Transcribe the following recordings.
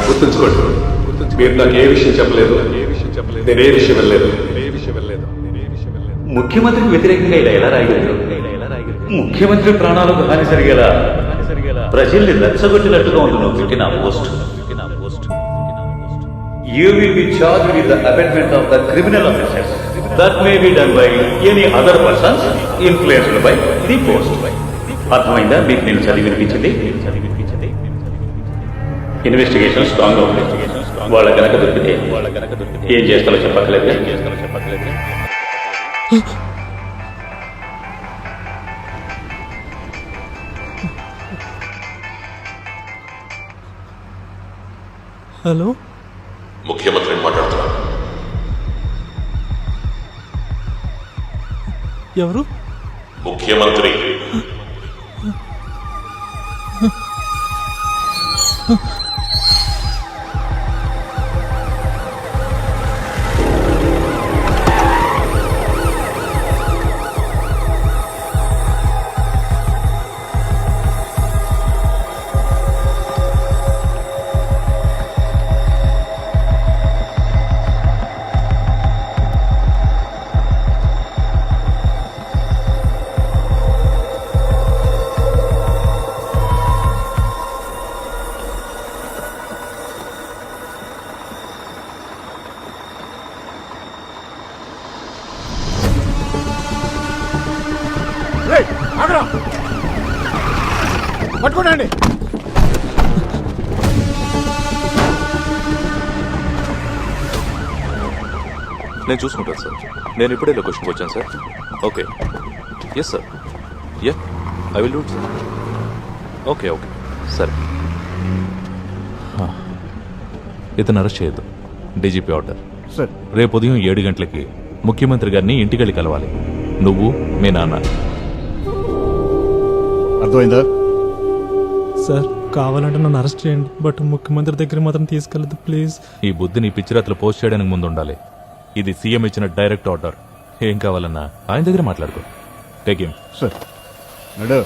గుర్తుంచుకోండి, మీరు నాకు ఏ విషయం చెప్పలేదు, నేను ఏ విషయం వెళ్ళలేదు. ముఖ్యమంత్రికి వ్యతిరేకంగా ఇలా ఎలా రాయగలరు? ముఖ్యమంత్రి ప్రాణాలకు హాని జరిగేలా ప్రజల్ని రెచ్చగొట్టినట్టుగా ఉంది నువ్వు పెట్టిన post. You will be charged with the amendment of the criminal offences that may be done by any other persons influenced by the post. అర్థమైందా? మీకు నేను చదివినిపించింది. ఇన్వెస్టిగేషన్ స్ట్రాంగ్ గా ఉంది. వాళ్ళ కనుక దొరికితే ఏం చేస్తారో చెప్పక్కర్లేదు. హలో, ముఖ్యమంత్రిని మాట్లాడుతున్నాను. ఎవరు? ముఖ్యమంత్రి. పట్టుకోండి. నేను చూసుకుంటాను సార్. నేను ఇప్పుడే లొకేషన్కి వచ్చాను sir. Okay, yes sir. Yeah, I will do it sir. Okay okay సరే. ఇతను అరెస్ట్ చేయొద్దు. DGP order. సార్, రేపు ఉదయం 7 గంటలకి ముఖ్యమంత్రి గారిని ఇంటికెళ్ళి కలవాలి. నువ్వు, మీ నాన్న. అర్థమైందా? సార్, కావాలంటే నన్ను అరెస్ట్ చేయండి, బట్ ముఖ్యమంత్రి దగ్గర మాత్రం తీసుకెళ్ళదు ప్లీజ్. ఈ బుద్ధిని పిచ్చిరాత్రులు పోస్ట్ చేయడానికి ముందు ఉండాలి. ఇది సీఎం ఇచ్చిన డైరెక్ట్ ఆర్డర్. ఏం కావాలన్నా ఆయన దగ్గర మాట్లాడుకో. Take him. సార్, నడు.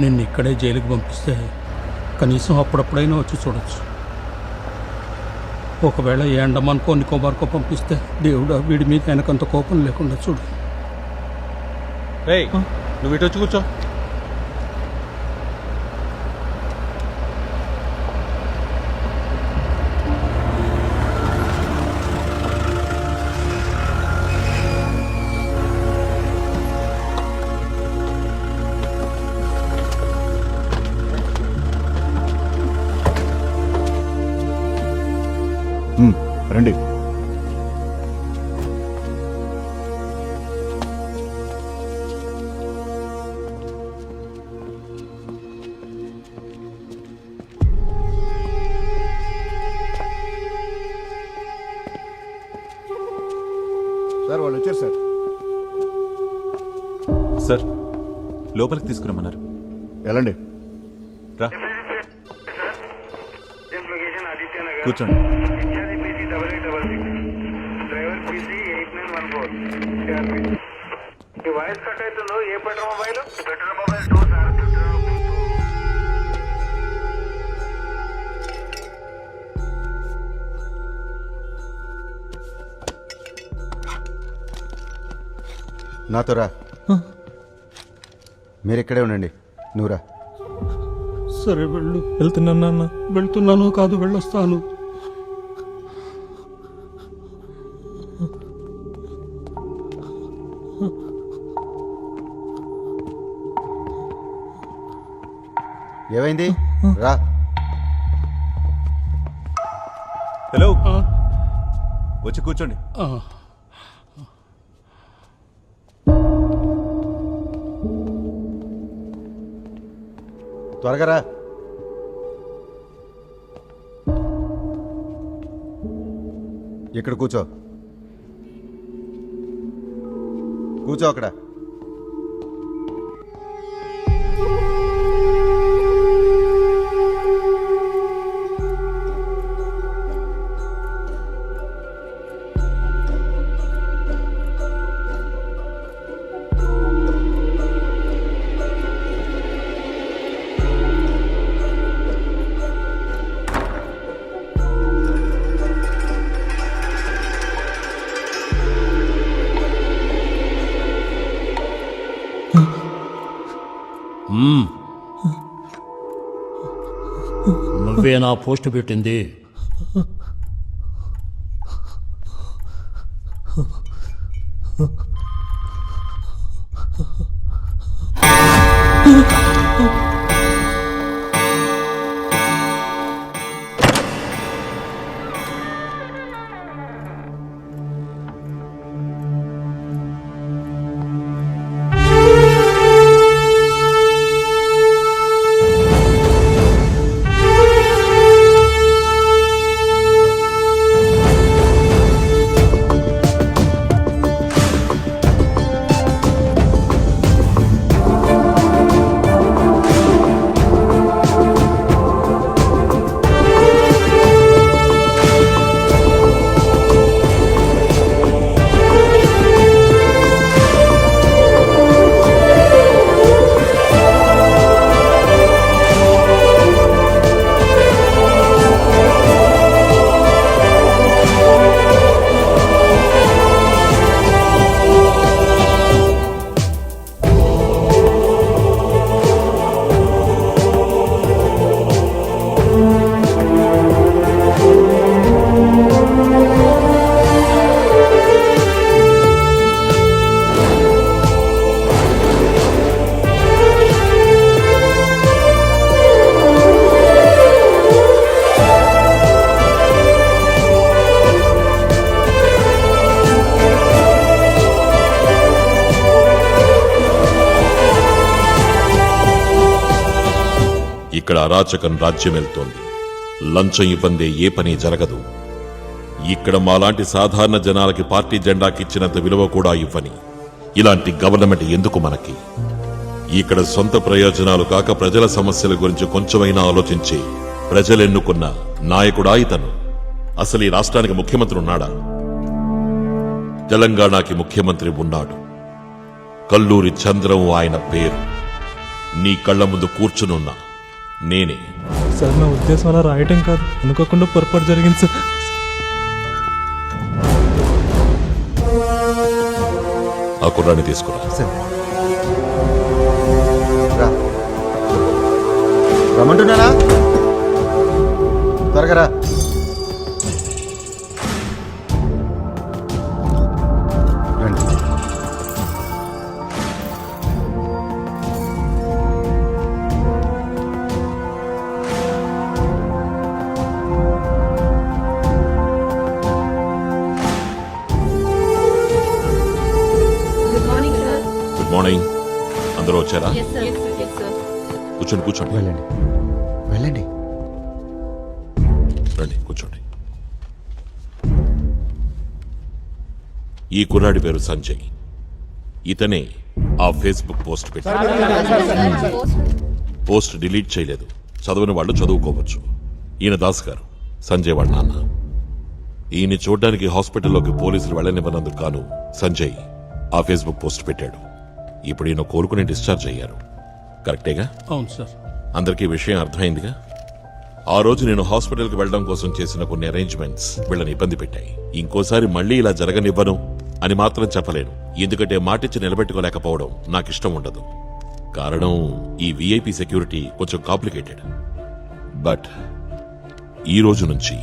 నిన్ను ఇక్కడే జైలుకి పంపిస్తే కనీసం అప్పుడప్పుడైనా వచ్చి చూడొచ్చు. ఒకవేళ ఏ అండమాన్కో నికోబార్కో పంపిస్తే దేవుడా వీడి మీద ఆయనకంత కోపం లేకుండా చూడు. నువ్వు ఇటు వచ్చి కూర్చో. రండి. సార్, వాళ్ళు వచ్చారు సార్. సార్, లోపలికి తీసుకురమ్మన్నారు. వెళ్ళండి. రా, కూర్చోండి. వాయిస్ కట్ అవుతుందో ఏ పెట్రోల్ మొబైల్ 2 సార్. నాతో రా. మీరు ఇక్కడే ఉండండి. నువ్వురా. సరే వెళ్ళు. వెళ్తున్నాను నాన్న. వెళ్తున్నాను కాదు, వెళ్ళొస్తాను. ఏమైంది? రా. హలో, ఆ, వచ్చి కూర్చోండి. ఆ. త్వరగా రా. ఇక్కడ కూర్చో. కూర్చో అక్కడ. నువ్వే నా పోస్ట్ పెట్టింది. ఇక్కడ అరాచకం రాజ్యమెళ్తోంది. లంచం ఇవ్వందే ఏ పని జరగదు. ఇక్కడ మాలాంటి సాధారణ జనాలకి పార్టీ జెండాకిచ్చినంత విలువ కూడా ఇవ్వని ఇలాంటి గవర్నమెంట్ ఎందుకు మనకి? ఇక్కడ సొంత ప్రయోజనాలు కాక ప్రజల సమస్యల గురించి కొంచెమైనా ఆలోచించి ప్రజలెన్నుకున్న నాయకుడా ఇతను? అసలు ఈ రాష్ట్రానికి ముఖ్యమంత్రి ఉన్నాడా? తెలంగాణకి ముఖ్యమంత్రి ఉన్నాడు. కల్లూరి చంద్రం ఆయన పేరు. నీ కళ్ల ముందు కూర్చునున్నా నేనే. సార్ నా ఉద్దేశం అలా రాయటం కాదు, అనుకోకుండా పొరపాటు జరిగింది సార్. ఆ కుర్రాన్ని తీసుకురా. రా. రమ్మంటున్నానా? త్వరగా రా. రండి. Good morning. అందరూ వచ్చారా? కూర్చోండి కూర్చోండి. వెళ్ళండి వెళ్ళండి. రండి కూర్చోండి. ఈ కుర్రాడి పేరు సంజయ్. ఇతనే ఆ ఫేస్బుక్ పోస్ట్ పెట్టాడు. పోస్ట్ డిలీట్ చేయలేదు. చదవని వాళ్ళు చదువుకోవచ్చు. ఈయన దాస్ గారు, సంజయ్ వాళ్ళ నాన్న. ఈయన్ని చూడ్డానికి హాస్పిటల్లోకి పోలీసులు వెళ్ళనివ్వనందుకు గాను సంజయ్ ఆ ఫేస్బుక్ పోస్ట్ పెట్టాడు. ఇప్పుడు ఈయన కోలుకుని డిశ్చార్జ్ అయ్యారు. కరెక్టేగా? అవును సార్. అందరికీ విషయం అర్థమైందిగా? ఆ రోజు నేను హాస్పిటల్కి వెళ్ళడం కోసం చేసిన కొన్ని అరేంజ్మెంట్స్ వీళ్ళని ఇబ్బంది పెట్టాయి. ఇంకోసారి మళ్ళీ ఇలా జరగనివ్వను అని మాత్రం చెప్పలేను. ఎందుకంటే మాటిచ్చి నిలబెట్టుకోలేకపోవడం నాకిష్టం ఉండదు. కారణం ఈ విఐపి సెక్యూరిటీ కొంచెం కాంప్లికేటెడ్. బట్ ఈ రోజు నుంచి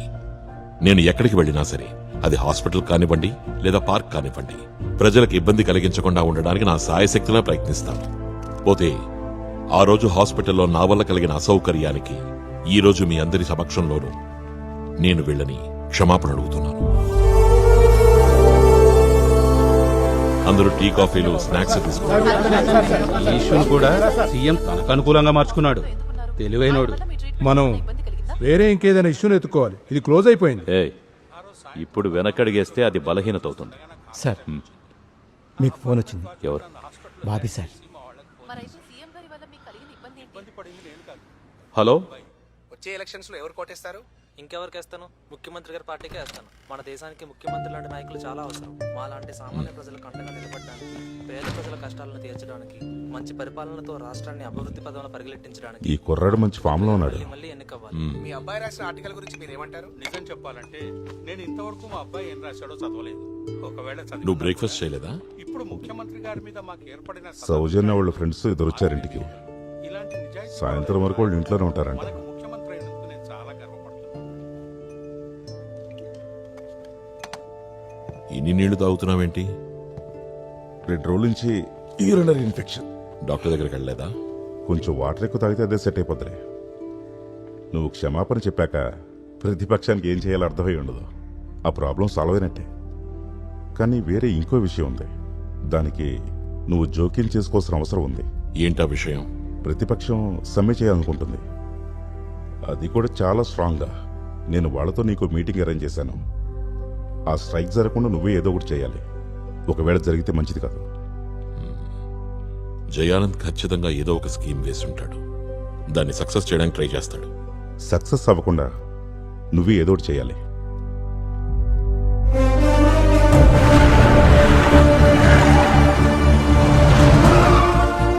నేను ఎక్కడికి వెళ్ళినా సరే, అది హాస్పిటల్ కానివ్వండి లేదా పార్క్ కానివ్వండి, ప్రజలకు ఇబ్బంది కలిగించకుండా ఉండడానికి నా సాయశక్తిలా ప్రయత్నిస్తాను. పోతే ఆ రోజు హాస్పిటల్లో నా వల్ల కలిగిన అసౌకర్యానికి ఈ రోజు మీ అందరి సమక్షంలోనూ నేను వీళ్ళని క్షమాపణ అడుగుతున్నాను. అందరూ టీ, కాఫీలు, స్నాక్స్ తీసుకున్నారు. ఈ ఇష్యూని కూడా సీఎం తనకు అనుకూలంగా మార్చుకున్నాడు. తెలివైనోడు. మనం వేరే ఇంకేదైనా ఇష్యూని ఎత్తుకోవాలి. ఇది క్లోజ్ అయిపోయింది. ఏయ్, ఇప్పుడు వెనకడిగేస్తే అది బలహీనత అవుతుంది. సార్ మీకు ఫోన్ వచ్చింది. ఎవరు? బాబీ సార్. హలో, వచ్చే ఎలక్షన్స్ లో ఎవరు కోటేస్తారు? ఇంకెవరికి వేస్తాను? ముఖ్యమంత్రి గారి పార్టీకే వేస్తాను. మన దేశానికి ముఖ్యమంత్రి లాంటి నాయకులు చాలా అవసరం. మాలాంటి సామాన్య ప్రజలకు అండగా నిలబడడానికి, పేద ప్రజల కష్టాలను తీర్చడానికి, మంచి పరిపాలనతో రాష్ట్రాన్ని అభివృద్ధి పదంలో పరిగెట్టించడానికి ఈ కుర్రాడు మంచి ఫామ్ లో ఉన్నాడు. మళ్ళీ ఎన్నికవ్వాలి. మీ అబ్బాయి రాసిన ఆర్టికల్ గురించి మీరు ఏమంటారు? నిజం చెప్పాలంటే నేను ఇంతవరకు మా అబ్బాయి ఏం రాశాడో చదవలేదు. ఒకవేళ నువ్వు బ్రేక్ఫాస్ట్ చేయలేదా? ఇప్పుడు ముఖ్యమంత్రి గారి మీద మాకు ఏర్పడిన సౌజన్య వాళ్ళ ఫ్రెండ్స్ ఇద్దరు వచ్చారింటికి. ఇలాంటి నిజాయితీ సాయంత్రం వరకు వాళ్ళు ఇంట్లోనే ఉంటారంట. మనకు ముఖ్యమంత్రి అయినందుకు నేను చాలా గర్వపడుతున్నాను. ఇన్ని నీళ్లు తాగుతున్నావేంటి? 2 రోజుల నుంచి యూరినరీ ఇన్ఫెక్షన్. డాక్టర్ దగ్గరికి వెళ్ళలేదా? కొంచెం వాటర్ ఎక్కువ తాగితే అదే సెట్ అయిపోద్ది. నువ్వు క్షమాపణ చెప్పాక ప్రతిపక్షానికి ఏం చేయాలో అర్థమై ఉండదు. ఆ ప్రాబ్లం సాల్వ్ అయినట్టే. కానీ వేరే ఇంకో విషయం ఉంది. దానికి నువ్వు జోక్యం చేసుకోవాల్సిన అవసరం ఉంది. ఏంటా విషయం? ప్రతిపక్షం సమ్మె చేయాలనుకుంటుంది. అది కూడా చాలా స్ట్రాంగ్గా. నేను వాళ్ళతో నీకు మీటింగ్ అరేంజ్ చేశాను. ఆ స్ట్రైక్ జరగకుండా నువ్వే ఏదో ఒకటి చేయాలి. ఒకవేళ జరిగితే మంచిది కాదు. జయానంద్ ఖచ్చితంగా ఏదో ఒక స్కీమ్ వేసి ఉంటాడు. దాన్ని సక్సెస్ చేయడానికి ట్రై చేస్తాడు. సక్సెస్ అవ్వకుండా నువ్వే ఏదో ఒకటి చేయాలి.